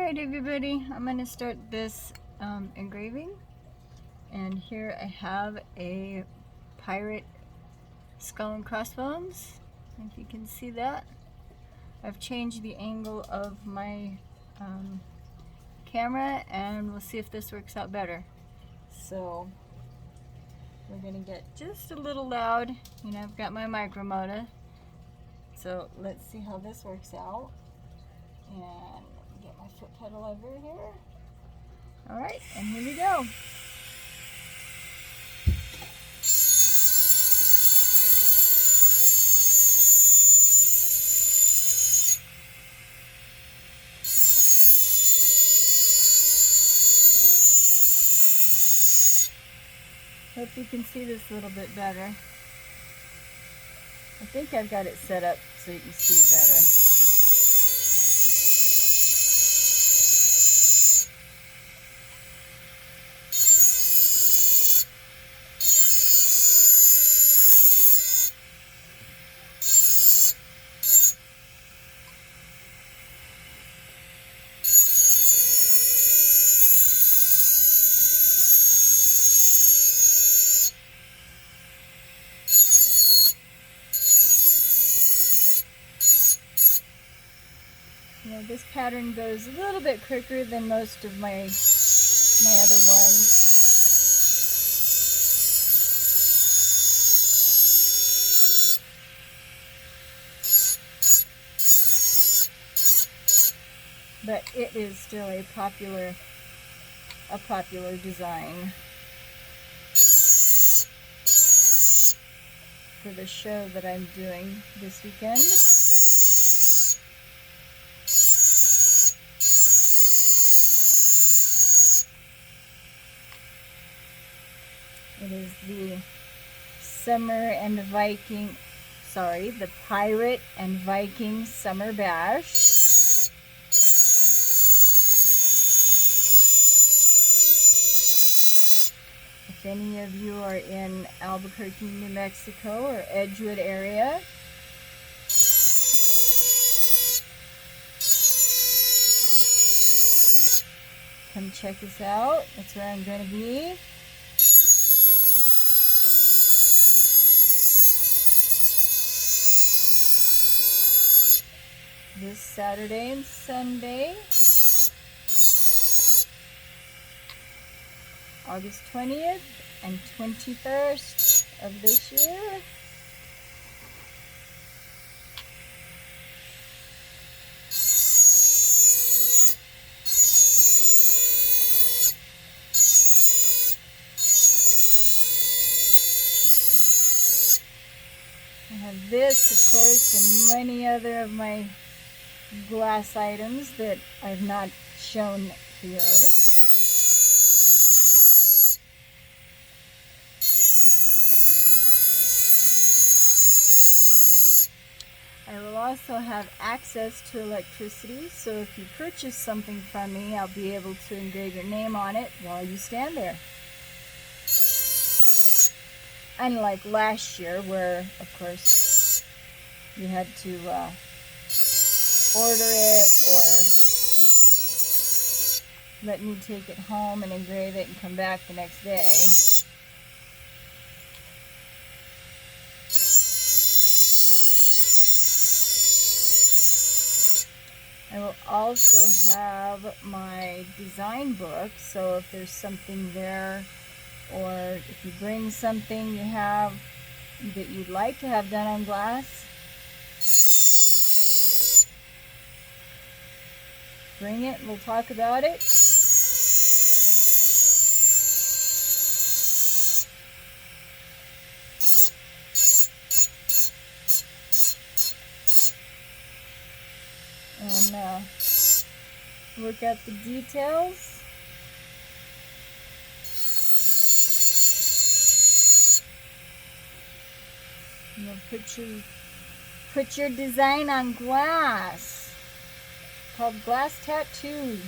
Alright everybody, I'm going to start this engraving, and here I have a pirate skull and crossbones. If you can see that, I've changed the angle of my camera, and we'll see if this works out better. So we're going to get just a little loud. You know, I've got my micro motor, so let's see how this works out. And get my foot pedal over here. Alright, and here we go. Hope you can see this a little bit better. I think I've got it set up so you can see it better. You know, this pattern goes a little bit quicker than most of my other ones. But it is still a popular design for the show that I'm doing this weekend. It is the the Pirate and Viking Summer Bash. If any of you are in Albuquerque, New Mexico or Edgewood area, come check us out. That's where I'm going to be. This Saturday and Sunday, August 20th and 21st of this year. I have this, of course, and many other of my glass items that I've not shown here. I will also have access to electricity, so if you purchase something from me, I'll be able to engrave your name on it while you stand there. Unlike last year, where, of course, you had to order it or let me take it home and engrave it and come back the next day. I will also have my design book, so if there's something there, or if you bring something you have that you'd like to have done on glass, bring it, we'll talk about it. And work out the details. And you'll put your design on glass, called glass tattoos.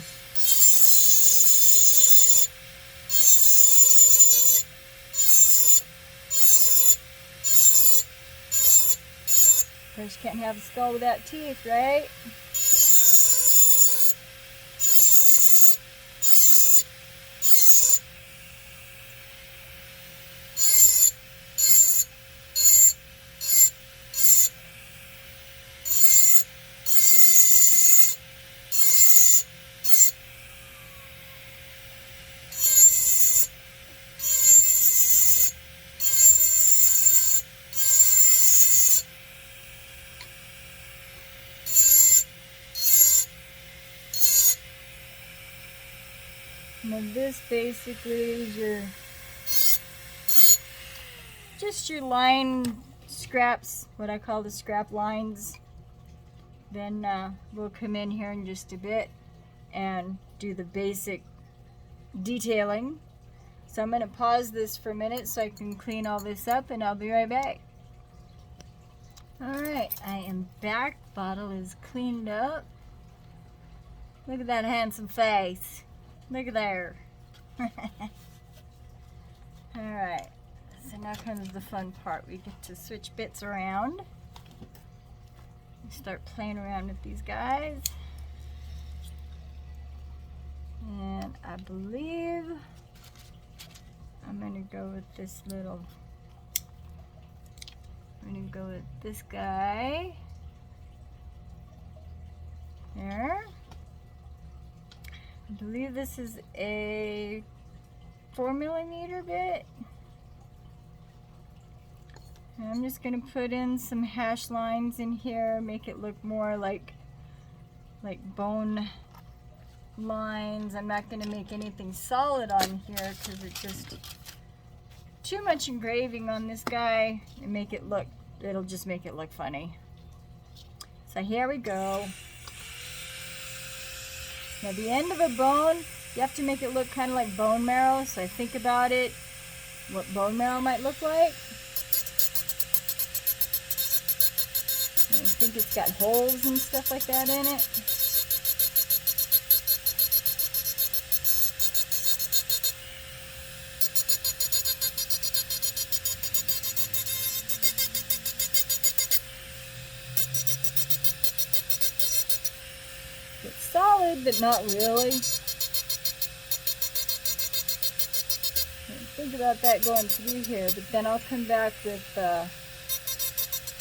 Of course, you can't have a skull without teeth, right? Now this basically is your just your line scraps, what I call the scrap lines. Then we'll come in here in just a bit and do the basic detailing. So I'm going to pause this for a minute so I can clean all this up, and I'll be right back. Alright, I am back. Bottle is cleaned up. Look at that handsome face. Look at there. Alright, so now comes the fun part. We get to switch bits around. Start playing around with these guys. And I believe I'm going to go with this little, I'm going to go with this guy. There. I believe this is a 4mm bit. And I'm just going to put in some hash lines in here, make it look more like bone lines. I'm not going to make anything solid on here because it's just too much engraving on this guy and it'll just make it look funny. So here we go. Now the end of a bone, you have to make it look kind of like bone marrow. So I think about it, what bone marrow might look like. I think it's got holes and stuff like that in it. It's solid, but not really. Think about that going through here, but then I'll come back with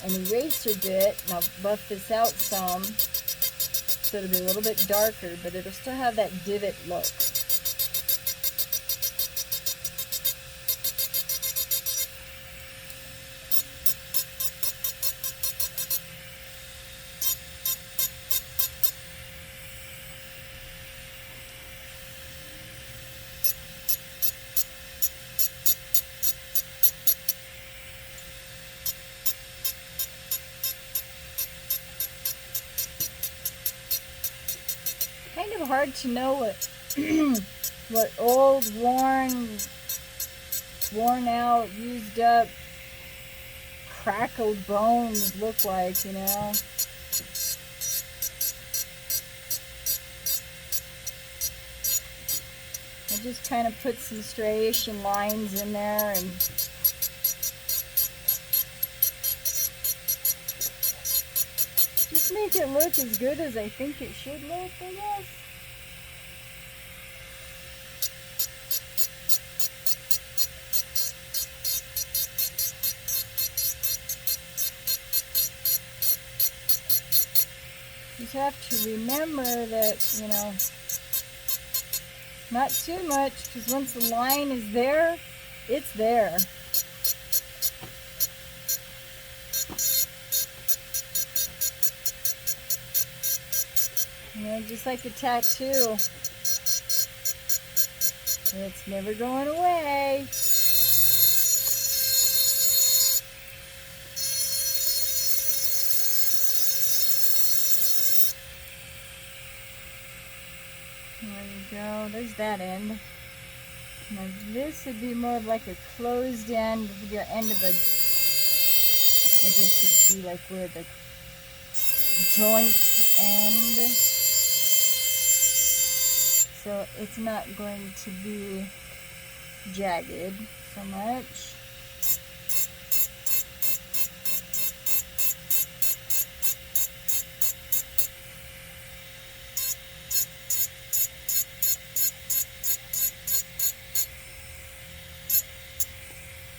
an eraser bit, and I'll buff this out some so it'll be a little bit darker, but it'll still have that divot look. Kind of hard to know what old, worn out, used up, crackled bones look like, you know. I just kind of put some striation lines in there and just make it look as good as I think it should look, I guess. You just have to remember that, you know, not too much, because once the line is there, it's there. You know, just like a tattoo, it's never going away. There you go, there's that end. Now this would be more of like a closed end, your end of a, I guess it'd be like where the joint end. So it's not going to be jagged so much.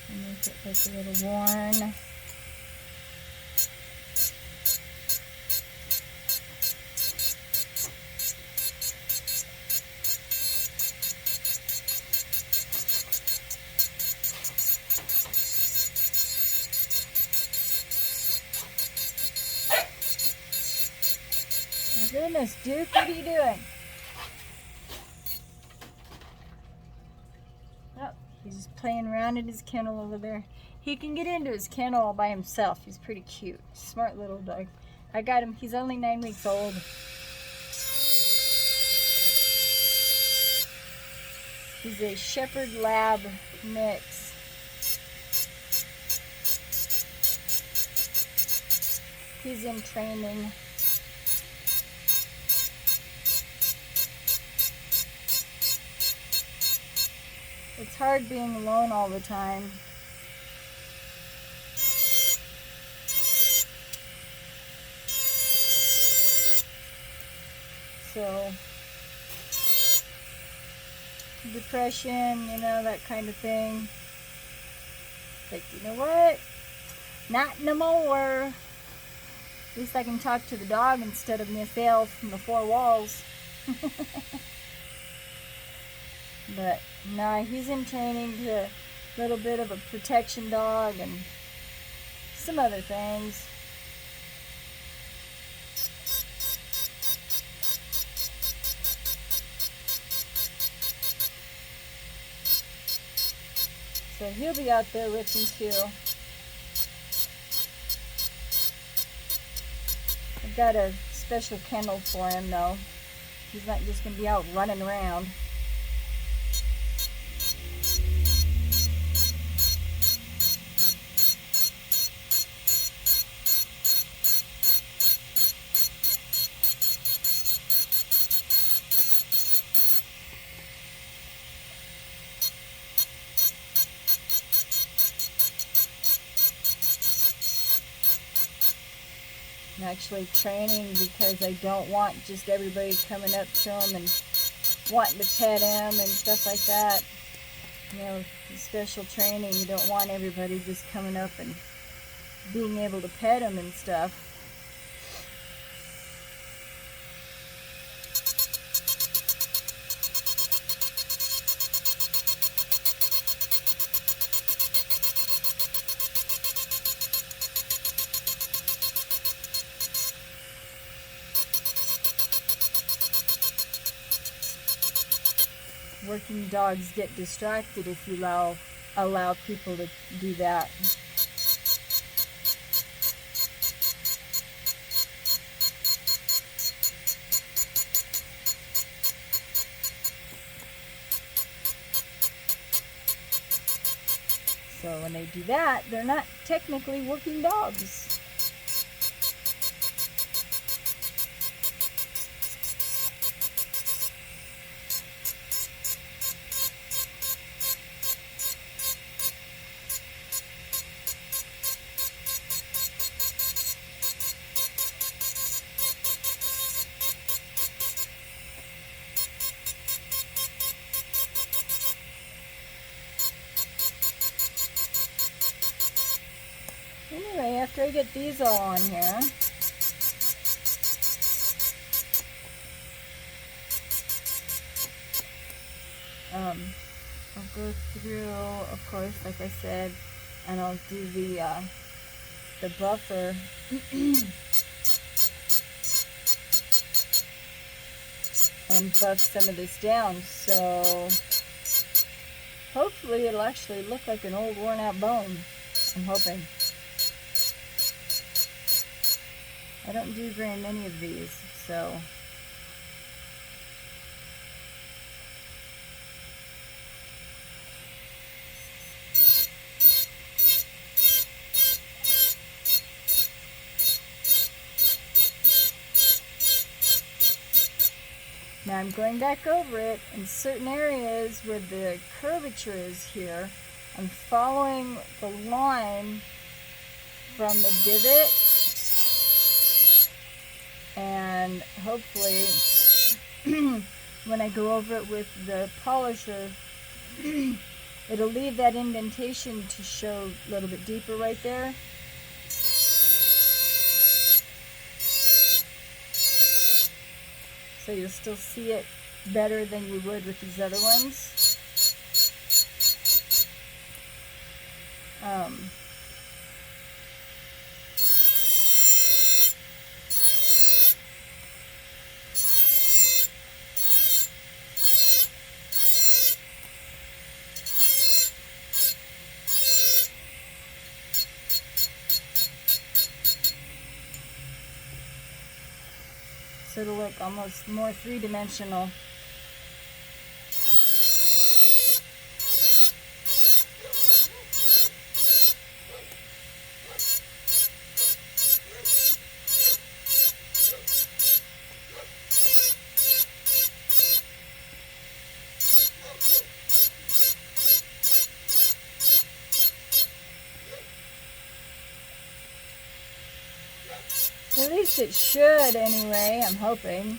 And make it look a little worn. My goodness, Duke, what are you doing? He's playing around in his kennel over there. He can get into his kennel all by himself. He's pretty cute. Smart little dog. I got him. He's only 9 weeks old. He's a Shepherd Lab mix. He's in training. It's hard being alone all the time. So, depression, you know, that kind of thing. Like, you know what? Not no more. At least I can talk to the dog instead of myself from the four walls. But, nah, he's in training to a little bit of a protection dog and some other things. So he'll be out there with me too. I've got a special kennel for him though. He's not just going to be out running around. I'm actually training because I don't want just everybody coming up to him and wanting to pet him and stuff like that. You know, special training, you don't want everybody just coming up and being able to pet him and stuff. Working dogs get distracted if you allow people to do that. So when they do that, they're not technically working dogs. Anyway, after I get these all on here, I'll go through, of course, like I said, and I'll do the buffer. And buff some of this down, so hopefully it'll actually look like an old worn out bone. I'm hoping. I don't do very many of these, so now I'm going back over it in certain areas where the curvature is here. I'm following the line from the divot, and hopefully when I go over it with the polisher, it'll leave that indentation to show a little bit deeper right there. So you'll still see it better than you would with these other ones. so it'll look almost more three-dimensional. At least it should anyway, I'm hoping.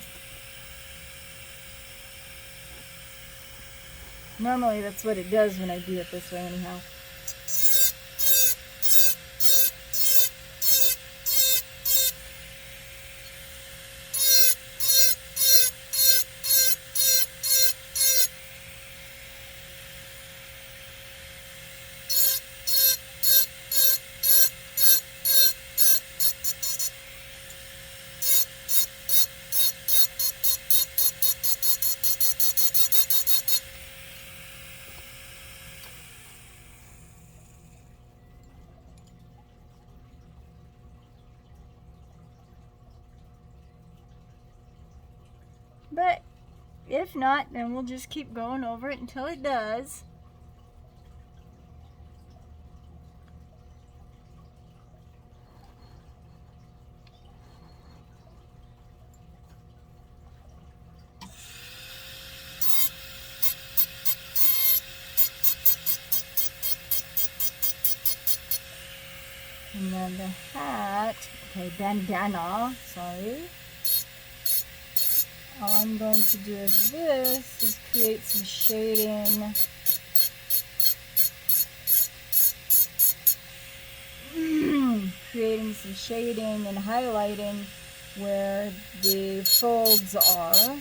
Normally that's what it does when I do it this way anyhow. But if not, then we'll just keep going over it until it does. And then the hat, okay, bandana, sorry. All I'm going to do is this, is create some shading. Creating some shading and highlighting where the folds are.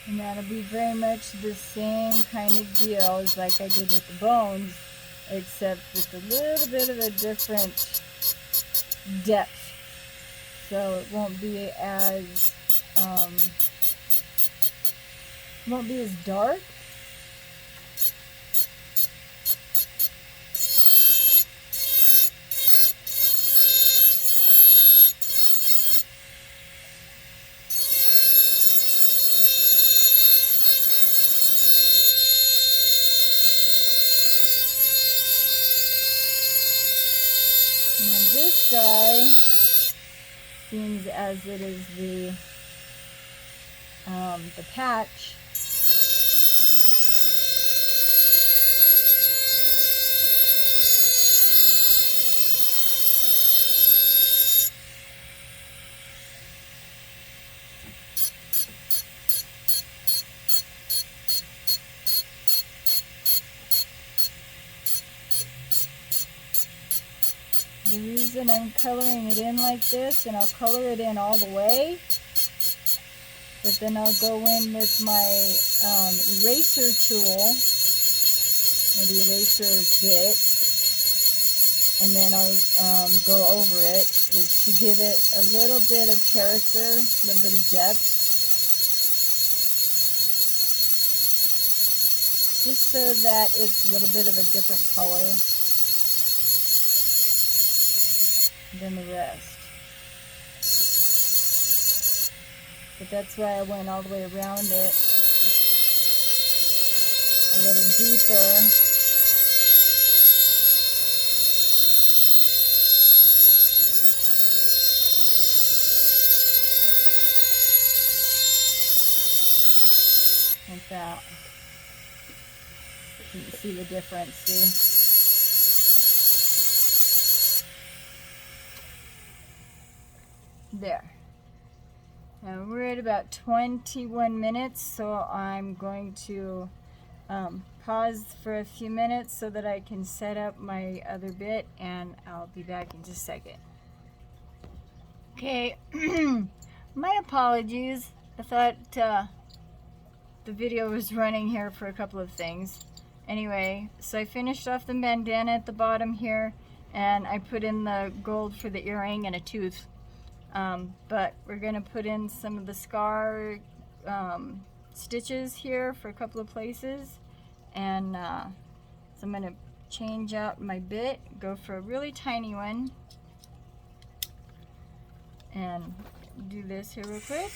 And that'll be very much the same kind of deal as like I did with the bones, except with a little bit of a different depth. So it won't be as dark. And then this guy seems as it is the patch. The reason I'm coloring it in like this, and I'll color it in all the way, but then I'll go in with my eraser tool, or the eraser bit, and then I'll go over it, is to give it a little bit of character, a little bit of depth, just so that it's a little bit of a different color than the rest. But that's why I went all the way around it a little deeper. Like that. You can see the difference, see? There. Now we're at about 21 minutes, so I'm going to pause for a few minutes so that I can set up my other bit, and I'll be back in just a second. Okay, my apologies. I thought the video was running here for a couple of things. Anyway, so I finished off the bandana at the bottom here, and I put in the gold for the earring and a tooth. But we're going to put in some of the scar stitches here for a couple of places. And so I'm going to change out my bit, go for a really tiny one, and do this here real quick.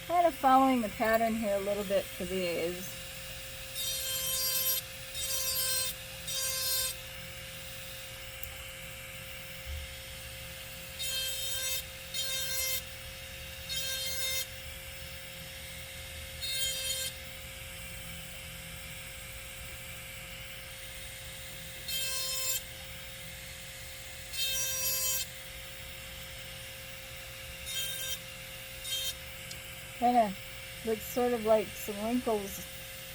Kind of following the pattern here a little bit for these. Kind of looks sort of like some wrinkles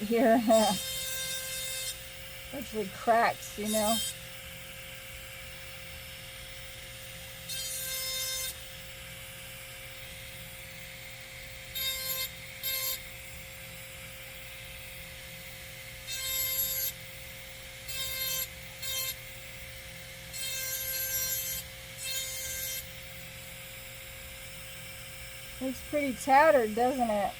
here. Actually cracks, you know. Looks pretty tattered, doesn't it?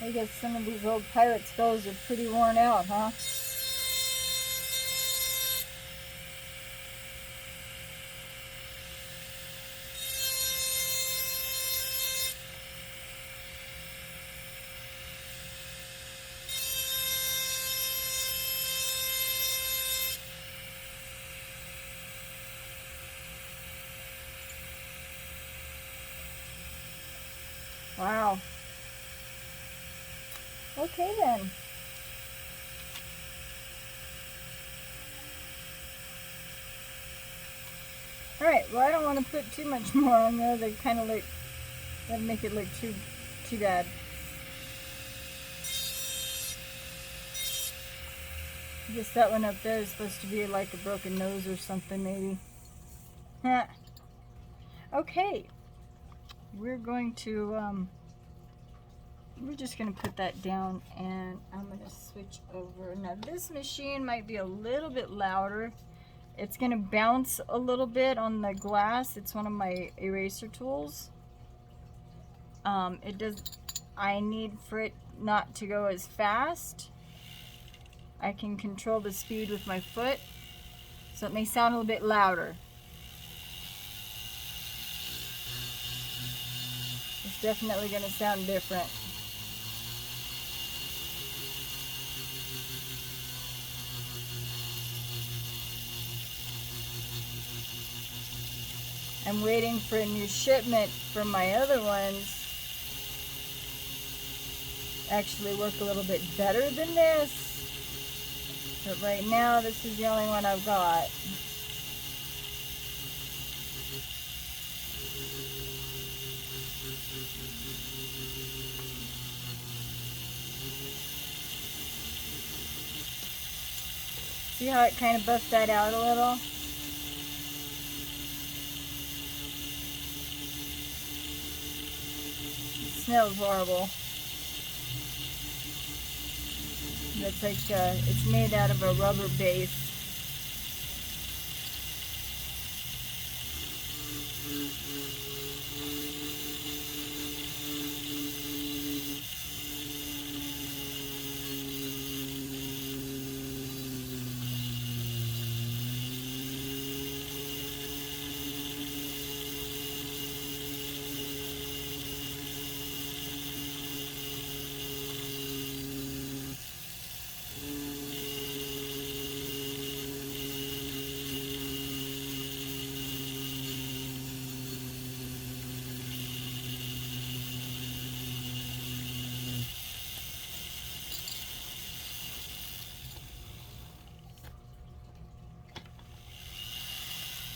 I guess some of these old pirate skulls are pretty worn out, huh? Wow. Okay then. Alright, well I don't want to put too much more on there. They kind of look, that'd make it look too bad. I guess that one up there is supposed to be like a broken nose or something maybe. Okay. We're going to, we're just going to put that down, and I'm going to switch over. Now this machine might be a little bit louder. It's going to bounce a little bit on the glass. It's one of my eraser tools. I need for it not to go as fast. I can control the speed with my foot, so it may sound a little bit louder. It's definitely going to sound different. I'm waiting for a new shipment from my other ones. Actually work a little bit better than this. But right now, this is the only one I've got. See how it kind of buffed that out a little? It smells horrible. It's like, it's made out of a rubber base.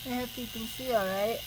I hope you can see all right.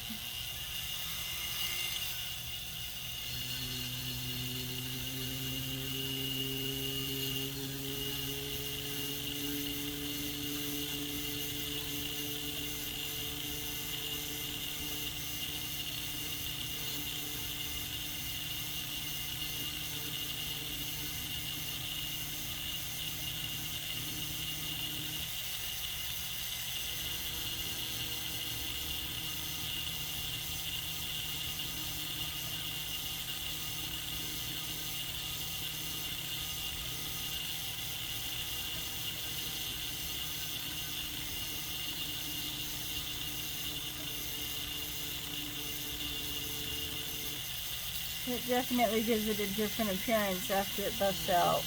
It definitely gives it a different appearance after it buffs out.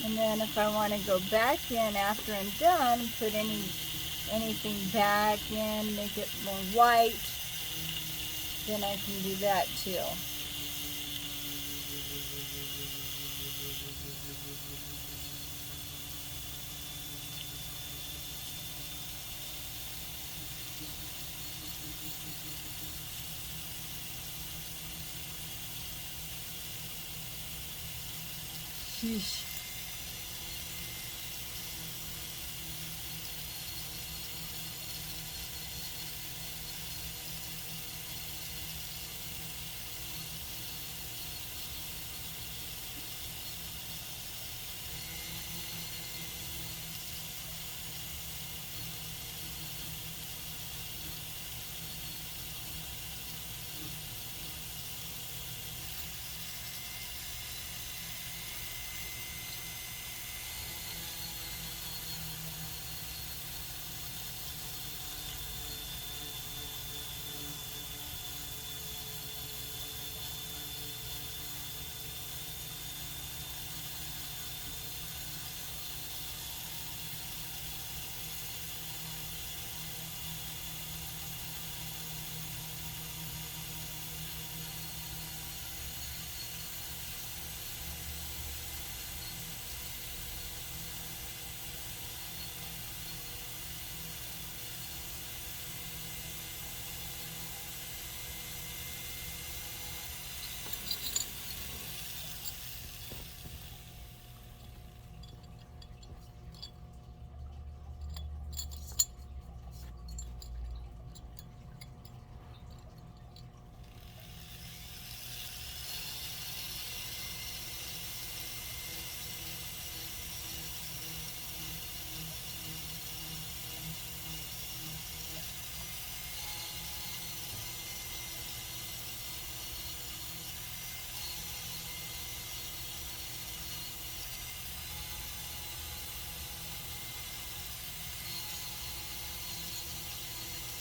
And then if I want to go back in after I'm done, put anything back in, make it more white, then I can do that too. Sheesh.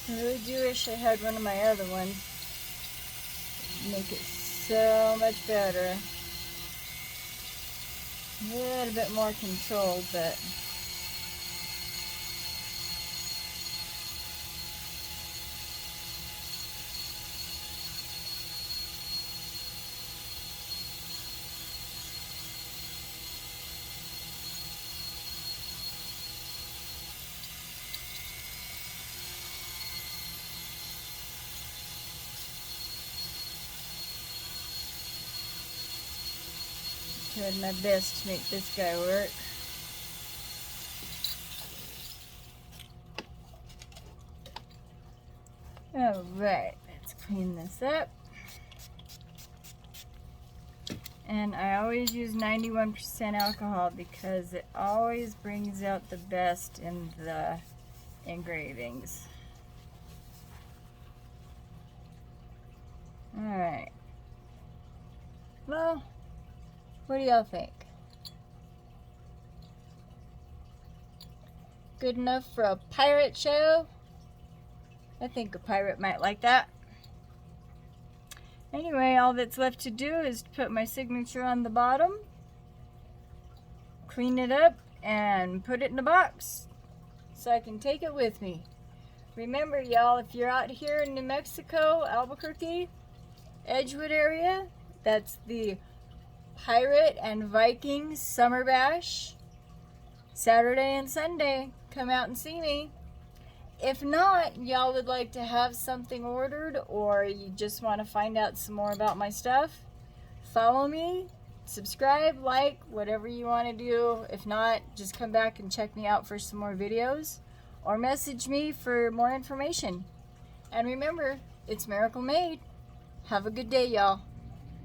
I really do wish I had one of my other ones. Make it so much better. A little bit more controlled, but tried my best to make this guy work. Alright, let's clean this up. And I always use 91% alcohol because it always brings out the best in the engravings. Alright. Well, what do y'all think? Good enough for a pirate show? I think a pirate might like that. Anyway, all that's left to do is to put my signature on the bottom, clean it up, and put it in a box so I can take it with me. Remember, y'all, if you're out here in New Mexico, Albuquerque, Edgewood area, That's the Pirate and Viking Summer Bash. Saturday and Sunday. Come out and see me. If not, y'all would like to have something ordered, or you just want to find out some more about my stuff, follow me, subscribe, like, whatever you want to do. If not, just come back and check me out for some more videos, or message me for more information. And remember, it's Miracle Made. Have a good day, y'all.